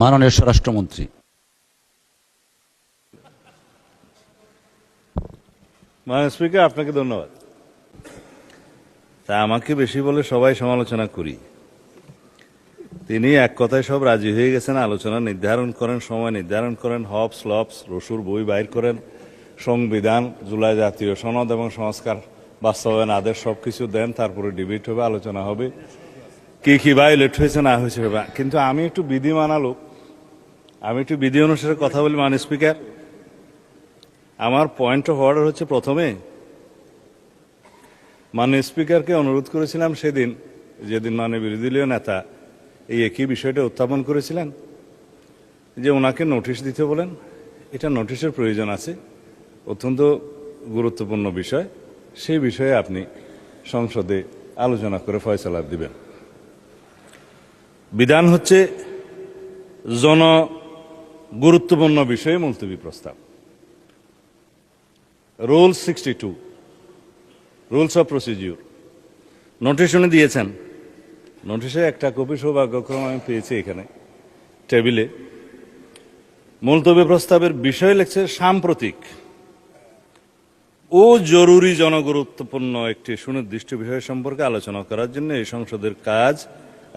মাননীয় স্বরাষ্ট্রমন্ত্রী। মাননীয় স্পিকার, আপনাকে ধন্যবাদ। তা আমাকে বেশি বলে সবাই সমালোচনা করি, তিনি এক কথায় সব রাজি হয়ে গেছেন, আলোচনা নির্ধারণ করেন, সময় নির্ধারণ করেন, হপস লপস রসুর বই বাইর করেন, সংবিধান, জুলাই জাতীয় সনদ এবং সংস্কার বাস্তবায়ন আদেশ সবকিছু দেন, তারপরে ডিবেট হবে, আলোচনা হবে, কি ভায়োলেট হয়েছে না হয়েছে হবে। কিন্তু আমি একটু বিধি মানা লোক, আমি একটু বিধি অনুসারে কথা বলি। মাননীয় স্পিকার, আমার পয়েন্ট অফ অর্ডার হচ্ছে, প্রথমে মাননীয় স্পিকারকে অনুরোধ করেছিলাম সেদিন, যেদিন মাননীয় বিরোধী দলীয় নেতা এই একই বিষয়টা উত্থাপন করেছিলেন, যে ওনাকে নোটিশ দিতে বলেন। এটা নোটিশের প্রয়োজন আছে, অত্যন্ত গুরুত্বপূর্ণ বিষয়, সেই বিষয়ে আপনি সংসদে আলোচনা করে ফয়সালা দিবেন। বিধান হচ্ছে জন গুরুত্বপূর্ণ বিষয়ে মুলতবি প্রস্তাব। Rule 62, rules of procedure, notice উনি দিয়েছেন। নোটিশে একটা কপি সৌভাগ্যক্রমে আমি পেয়েছি এখানে টেবিলে। মুলতবি প্রস্তাবের বিষয় লিখছে সাম্প্রতিক ও জরুরি জনগুরুত্বপূর্ণ একটি সুনির্দিষ্ট বিষয় সম্পর্কে আলোচনা করার জন্য এই সংসদের কাজ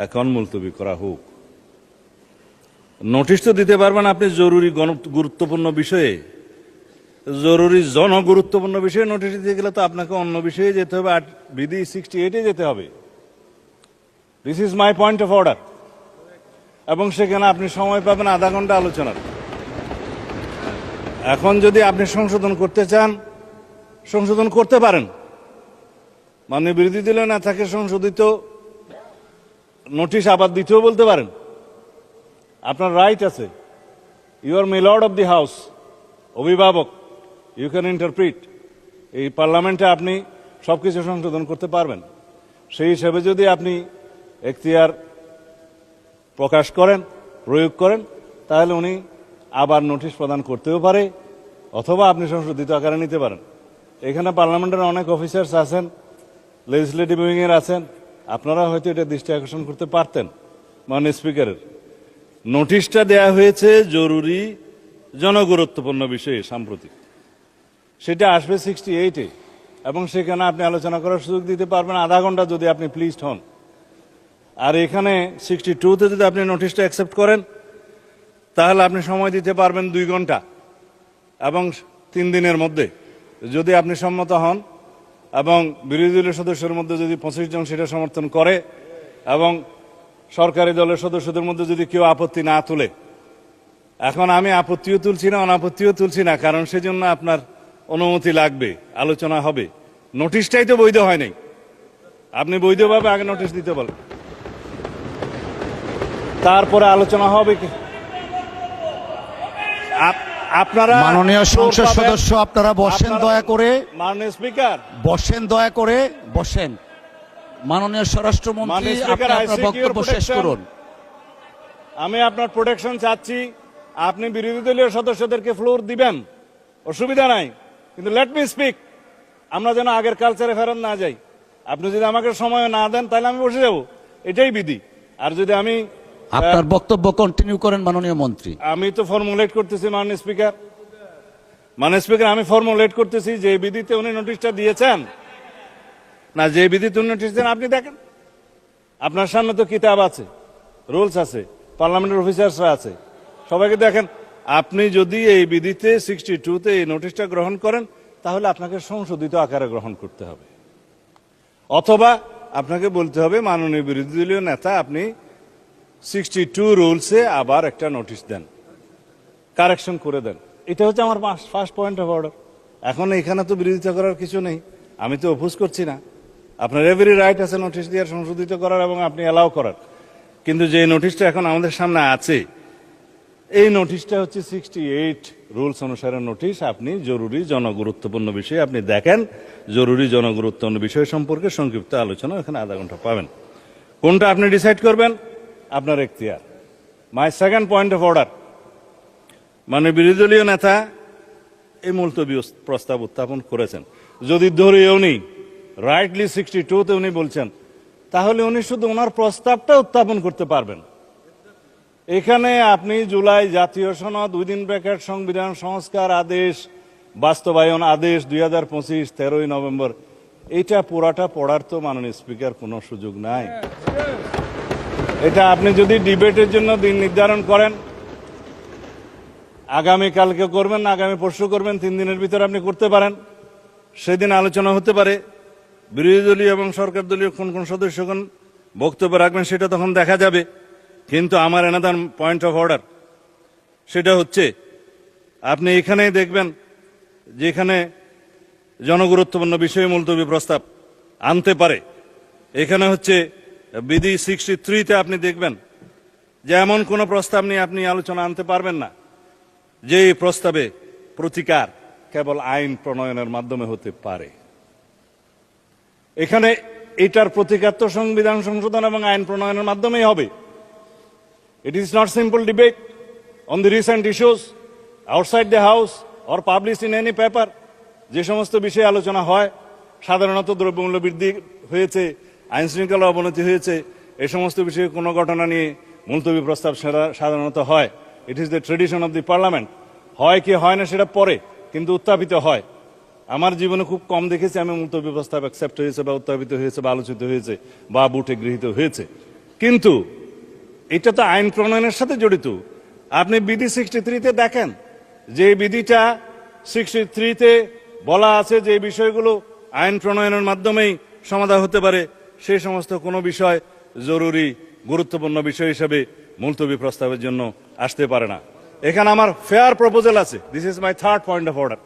এখন মুলতবি করা হোক। নোটিশ তো দিতে পারবেন আপনি জরুরি গুরুত্বপূর্ণ বিষয়ে, জরুরি জনগুরুত্বপূর্ণ বিষয়ে নোটিশ দিতে গেলে তো আপনাকে অন্য বিষয়ে যেতে হবে, আর বিধি 68-এ যেতে হবে। This is my point of order. এবং সেখানে আপনি সময় পাবেন আধা ঘন্টা আলোচনার। এখন যদি আপনি সংশোধন করতে চান, সংশোধন করতে পারেন। মাননীয় বিরোধী দলীয় নেতাকে সংশোধিত নোটিশ আবার দিতেও বলতে পারেন, আপনার রাইট আছে। You are milord of the house, অভিভাবক, ইউ ক্যান ইন্টারপ্রিট। এই পার্লামেন্টে আপনি সবকিছু সংশোধন করতে পারবেন। সেই হিসেবে যদি আপনি এখতিয়ার প্রকাশ করেন, প্রয়োগ করেন, তাহলে উনি আবার নোটিশ প্রদান করতেও পারে, অথবা আপনি সংশোধিত আকারে নিতে পারেন। এখানে পার্লামেন্টের অনেক অফিসার্স আছেন, লেজিসলেটিভ উইংয়ের আছেন, আপনারা হয়তো এটা দৃষ্টি আকর্ষণ করতে পারতেন। মাননীয় স্পিকারের নোটিশটা দেয়া হয়েছে জরুরি জনগুরুত্বপূর্ণ বিষয়ে সাম্প্রতিক, সেটা আসবে 68-এ, এবং সেখানে আপনি আলোচনা করার সুযোগ দিতে পারবেন আধা ঘন্টা যদি আপনি প্লিজড হন। আর এখানে 62-তে যদি আপনি নোটিশটা অ্যাকসেপ্ট করেন, তাহলে আপনি সময় দিতে পারবেন 2 ঘন্টা, এবং 3 দিনের মধ্যে যদি আপনি সম্মত হন এবং বিরোধী দলের সদস্যের মধ্যে যদি 25 জন সেটা সমর্থন করে, এবং সরকারি দলের সদস্যদের মধ্যে যদি কেউ আপত্তি না তুলে। এখন আমি আপত্তিও তুলছি না, অনাপত্তিও তুলছি না, কারণ সেজন্য আপনার অনুমতি লাগবে, আলোচনা হবে। নোটিশটাই তো বৈধ হয় নাই, আপনি বৈধভাবে আগে নোটিশ দিতে বলেন, তারপরে আলোচনা হবে। কি আপনারা মাননীয় সংসদ সদস্য, আপনারা বসেন দয়া করে। মাননীয় স্পিকার, বসেন দয়া করে, বসেন। মাননীয় স্বরাষ্ট্রমন্ত্রী, আপনি আপনার বক্তব্য শেষ করুন। আমি আপনার প্রোটেকশন চাচ্ছি। আপনি বিরোধী দলীয় সদস্যদেরকে ফ্লোর দিবেন, অসুবিধা নাই, কিন্তু লেট মি স্পিক। আমরা যেন আগের কালচারে ফেরত না যাই। আপনি যদি আমাকে সময় না দেন, তাহলে আমি বসে যাব, এটাই বিধি। আর যদি আমি আপনার বক্তব্য কন্টিনিউ করেন মাননীয় মন্ত্রী। আমি তো ফর্মুলেট করতেছি মাননীয় স্পিকার। মাননীয় স্পিকার, আমি ফর্মুলেট করতেছি যে বিধিতে উনি নোটিশটা দিয়েছেন না, যে বিধিতে উনি নোটিশ দেন আপনি দেখেন। আপনার সামনে তো কিতাব আছে, রুলস আছে, পার্লামেন্টের অফিসার্সরা আছে, সবাইকে দেখেন। আপনি যদি এই বিধিতে 62-তে এই নোটিশটা গ্রহণ করেন, তাহলে আপনাকে সংশোধিত আকারে গ্রহণ করতে হবে, অথবা আপনাকে বলতে হবে মাননীয় বিরোধী দলীয় নেতা, আপনি 62 রুলসে আবার একটা নোটিশ দেন, কারেকশন করে দেন। এটা হচ্ছে আমার ফার্স্ট পয়েন্ট অফ অর্ডার। এখন এখানে তো বিরোধিতা করার কিছু নেই, আমি তো অপোজ করছি না। আপনার এভরি রাইট আছে নোটিশ দেওয়ার, সংশোধিত করার, এবং আপনি অ্যালাউ করার। কিন্তু যে নোটিশটা এখন আমাদের সামনে আছে, এই নোটিশটা হচ্ছে 68 রুলস অনুসারে নোটিশ। আপনি জরুরি জনগুরুত্বপূর্ণ বিষয়ে আপনি দেখেন, জরুরি জনগুরুত্বপূর্ণ বিষয় সম্পর্কে সংক্ষিপ্ত আলোচনা এখানে আধা ঘন্টা পাবেন। কোনটা আপনি ডিসাইড করবেন, আপনার এখতিয়ার। My second point of order, মানে বিরোধী দলীয় নেতা এই মুলতবি প্রস্তাব উত্থাপন করেছেন। যদি ধরে উনি রাইটলি 62-তে উনি বলছেন, তাহলে উনি শুধু ওনার প্রস্তাবটা উত্থাপন করতে পারবেন, এখানে আপনি জুলাই জাতীয় সনদ উইদিন ব্র্যাকেট সংবিধান সংস্কার আদেশ বাস্তবায়ন আদেশ 2025 13ই নভেম্বর এটা পুরাটা পড়ার তো মাননীয় স্পিকার কোনো সুযোগ নাই। এটা আপনি যদি ডিবেটের জন্য দিন নির্ধারণ করেন, আগামী কালকে করবেন, আগামী পরশু করবেন, 3 দিনের ভিতরে আপনি করতে পারেন। সেদিন আলোচনা হতে পারে, বিরোধী দলীয় এবং সরকার দলীয় কোন কোন সদস্যগণ বক্তব্য রাখবেন সেটা তখন দেখা যাবে। কিন্তু আমার অ্যানাদার পয়েন্ট অফ অর্ডার সেটা হচ্ছে, আপনি এখানেই দেখবেন যেখানে জনগুরুত্বপূর্ণ বিষয়ে মুলতবি প্রস্তাব আনতে পারে, এখানে হচ্ছে বিধি 63-তে আপনি দেখবেন যে এমন কোন প্রস্তাব নিয়ে আপনি আলোচনা আনতে পারবেন না যে এই প্রস্তাবে প্রতিকার কেবল আইন প্রণয়নের মাধ্যমে হতে পারে। এখানে এটার প্রতিকার তো সংবিধান সংশোধন এবং আইন প্রণয়নের মাধ্যমেই হবে। It is not simple debate on the recent issues outside the house or published in any paper. যে সমস্ত বিষয়ে আলোচনা হয়, সাধারণত দ্রব্যমূল্য বৃদ্ধি হয়েছে, আইন শৃঙ্খলা অবনতি হয়েছে, এই সমস্ত বিষয়ে কোনো ঘটনা নিয়ে মুলতবি প্রস্তাব সাধারণত হয়। It is the tradition of the parliament. হয় কি হয় না সেটা পরে, কিন্তু উত্থাপিত হয়। আমার জীবনে খুব কম দেখেছি আমি মুলতবি প্রস্তাব অ্যাকসেপ্ট হয়েছে বা উত্থাপিত হয়েছে বা আলোচিত হয়েছে বা বুটে গৃহীত হয়েছে। কিন্তু এটা তো আইন প্রণয়নের সাথে জড়িত। আপনি বিধি 63-তে দেখেন যে বিধিটা 63-তে বলা আছে যে বিষয়গুলো আইন প্রণয়নের মাধ্যমেই সমাধান হতে পারে, সেই সমস্ত কোনো বিষয় জরুরি গুরুত্বপূর্ণ বিষয় হিসেবে মুলতবি প্রস্তাবের জন্য আসতে পারে না। এখানে আমার ফেয়ার প্রপোজাল আছে। This is my third point of order.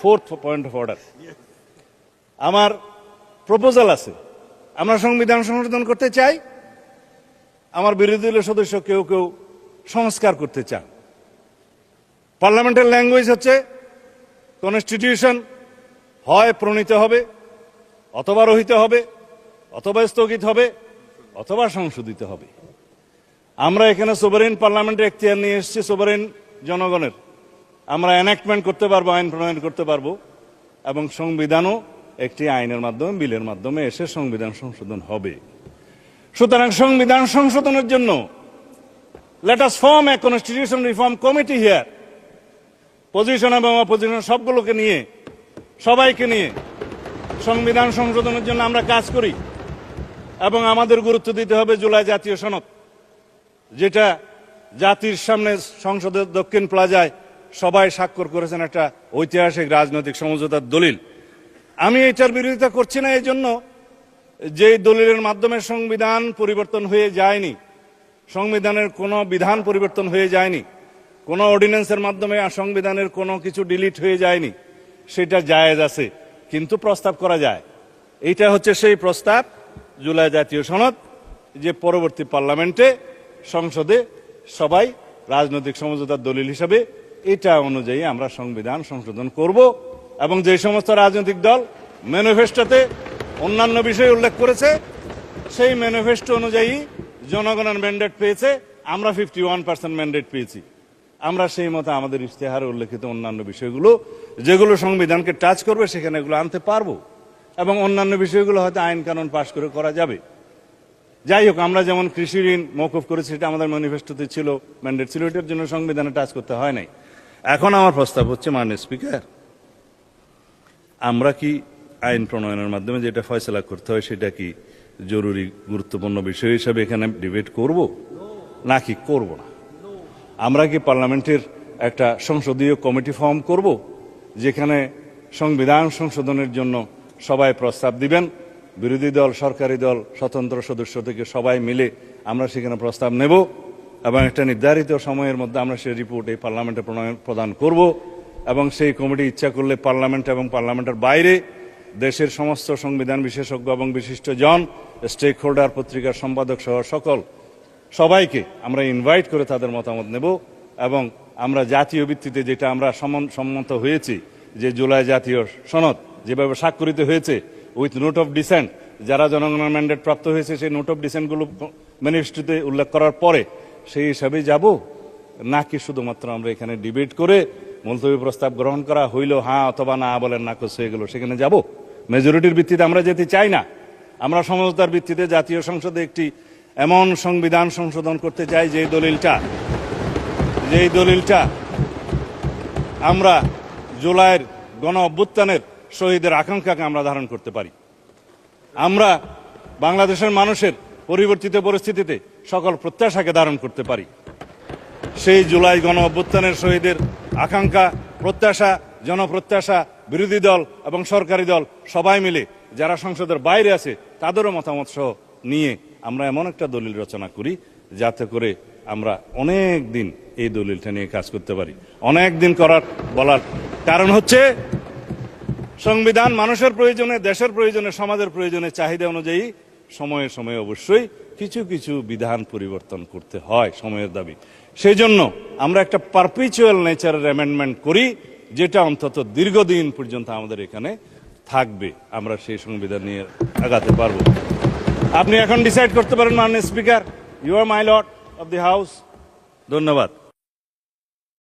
Fourth point of order, আমার প্রপোজাল আছে। আমরা সংবিধান সংশোধন করতে চাই, আমার বিরোধী দলের সদস্য কেউ কেউ সংস্কার করতে চান। পার্লামেন্টের ল্যাঙ্গুয়েজ হচ্ছে কনস্টিটিউশন হয় প্রণীত হবে, অথবা রহিত হবে, অথবা স্থগিত হবে, অথবা সংশোধিত হবে। আমরা এখানে সোভারেন পার্লামেন্টের এখতিয়ার নিয়ে এসেছি, সোভারেন জনগণের। আমরা এনাক্টমেন্ট করতে পারবো, আইন প্রণয়ন করতে পারবো, এবং সংবিধানও একটি আইনের মাধ্যমে, বিলের মাধ্যমে এসে সংবিধান সংশোধন হবে। সুতরাং সংবিধান সংশোধনের জন্য let us form a constitution reform committee here. Position এবং অপোজিশন সবগুলোকে নিয়ে, সবাইকে নিয়ে সংবিধান সংশোধনের জন্য আমরা কাজ করি। এবং আমাদের গুরুত্ব দিতে হবে জুলাই জাতীয় সনদ, যেটা জাতির সামনে সংসদের দক্ষিণ প্লাজায় সবাই স্বাক্ষর করেছেন, একটা ঐতিহাসিক রাজনৈতিক সমঝোতার দলিল। আমি এটার বিরোধিতা করছি না এই জন্য যে দলিলের মাধ্যমে সংবিধান পরিবর্তন হয়ে যায়নি, সংবিধানের কোনো বিধান পরিবর্তন হয়ে যায়নি, কোনো অর্ডিন্যান্সের মাধ্যমে সংবিধানের কোনো কিছু ডিলিট হয়ে যায়নি। সেটা জায়েজ আছে, কিন্তু প্রস্তাব করা যায়। এইটা হচ্ছে সেই প্রস্তাব, জুলাই জাতীয় সনদ, যে পরবর্তী পার্লামেন্টে সংসদে সবাই রাজনৈতিক সমঝোতার দলিল হিসাবে এটা অনুযায়ী আমরা সংবিধান সংশোধন করব। এবং যে সমস্ত রাজনৈতিক দল ম্যানিফেস্টোতে অন্যান্য বিষয় উল্লেখ করেছে, সেই ম্যানিফেস্টো অনুযায়ী জনগণের ম্যান্ডেট পেয়েছে, আমরা 51% ম্যান্ডেট পেয়েছি। আমরা সেই মতো আমাদের ইশতেহারে উল্লেখিত অন্যান্য বিষয়গুলো যেগুলো সংবিধানকে টাচ করবে সেখানে এগুলো আনতে পারবো, এবং অন্যান্য বিষয়গুলো হয়তো আইন কানুন পাশ করে করা যাবে। যাই হোক, আমরা যেমন কৃষি ঋণ মওকুফ করেছি, সেটা আমাদের ম্যানিফেস্টোতে ছিল, ম্যান্ডেট ছিল, এটার জন্য সংবিধানে টাচ করতে হয় নাই। এখন আমার প্রস্তাব হচ্ছে, মাননীয় স্পিকার, আমরা কি আইন প্রণয়নের মাধ্যমে যেটা ফয়সলা করতে হয় সেটা কি জরুরি গুরুত্বপূর্ণ বিষয় হিসাবে এখানে ডিবেট করব, নাকি করব না? আমরা কি পার্লামেন্টের একটা সংসদীয় কমিটি ফর্ম করব, যেখানে সংবিধান সংশোধনের জন্য সবাই প্রস্তাব দিবেন, বিরোধী দল, সরকারি দল, স্বতন্ত্র সদস্য থেকে সবাই মিলে আমরা সেখানে প্রস্তাব নেব, এবং একটা নির্ধারিত সময়ের মধ্যে আমরা সেই রিপোর্ট এই পার্লামেন্টে প্রদান করব। এবং সেই কমিটি ইচ্ছা করলে পার্লামেন্ট এবং পার্লামেন্টের বাইরে দেশের সমস্ত সংবিধান বিশেষজ্ঞ এবং বিশিষ্ট জন, স্টেক হোল্ডার, পত্রিকার সম্পাদক সহ সবাইকে আমরা ইনভাইট করে তাদের মতামত নেব। এবং আমরা জাতীয় ভিত্তিতে যেটা আমরা সম্মত হয়েছি, যে জুলাই জাতীয় সনদ যেভাবে স্বাক্ষরিত হয়েছে উইথ নোট অফ ডিসেন্ট, যারা জনগণের ম্যান্ডেট প্রাপ্ত হয়েছে সেই নোট অফ ডিসেন্টগুলো ম্যানিফেস্টোতে উল্লেখ করার পরে সেই হিসাবে যাব, নাকি শুধুমাত্র আমরা এখানে ডিবেট করে মুলতবি প্রস্তাব গ্রহণ করা হইল, হ্যাঁ অথবা না বলেন না করছে, এগুলো সেখানে যাব? মেজরিটির ভিত্তিতে আমরা যেতে চাই না। আমরা সমঝোতার ভিত্তিতে জাতীয় সংসদে একটি এমন সংবিধান সংশোধন করতে চাই যেই দলিলটা আমরা জুলাইয়ের গণ অভ্যুত্থানের শহীদের আকাঙ্ক্ষাকে আমরা ধারণ করতে পারি। আমরা বাংলাদেশের মানুষের পরিবর্তিত পরিস্থিতিতে সকল প্রত্যাশাকে ধারণ করতে পারি। সেই জুলাই গণ অভ্যুত্থানের শহীদের আকাঙ্ক্ষা, প্রত্যাশা, জনপ্রত্যাশা, বিরোধী দল এবং সরকারি দল সবাই মিলে যারা সংসদের বাইরে আছে তাদেরও মতামত সহ নিয়ে আমরা এমন একটা দলিল রচনা করি যাতে করে আমরা অনেক দিন এই দলিলটা নিয়ে কাজ করতে পারি। অনেক দিন বলার কারণ হচ্ছে সংবিধান মানুষের প্রয়োজনে, দেশের প্রয়োজনে, সমাজের প্রয়োজনে, চাহিদা অনুযায়ী সময়ে সময়ে অবশ্যই কিছু কিছু বিধান পরিবর্তন করতে হয়, সময়ের দাবি। সেই জন্য আমরা একটা পারপিচুয়াল নেচারের অ্যামেন্ডমেন্ট করি যেটা অন্তত দীর্ঘদিন পর্যন্ত আমাদের এখানে থাকবে। আমরা সেই সংবিধান নিয়ে আগাতে পারবো। আপনি এখন ডিসাইড করতে পারেন মাননীয় speaker, you are my lord of the house. ধন্যবাদ।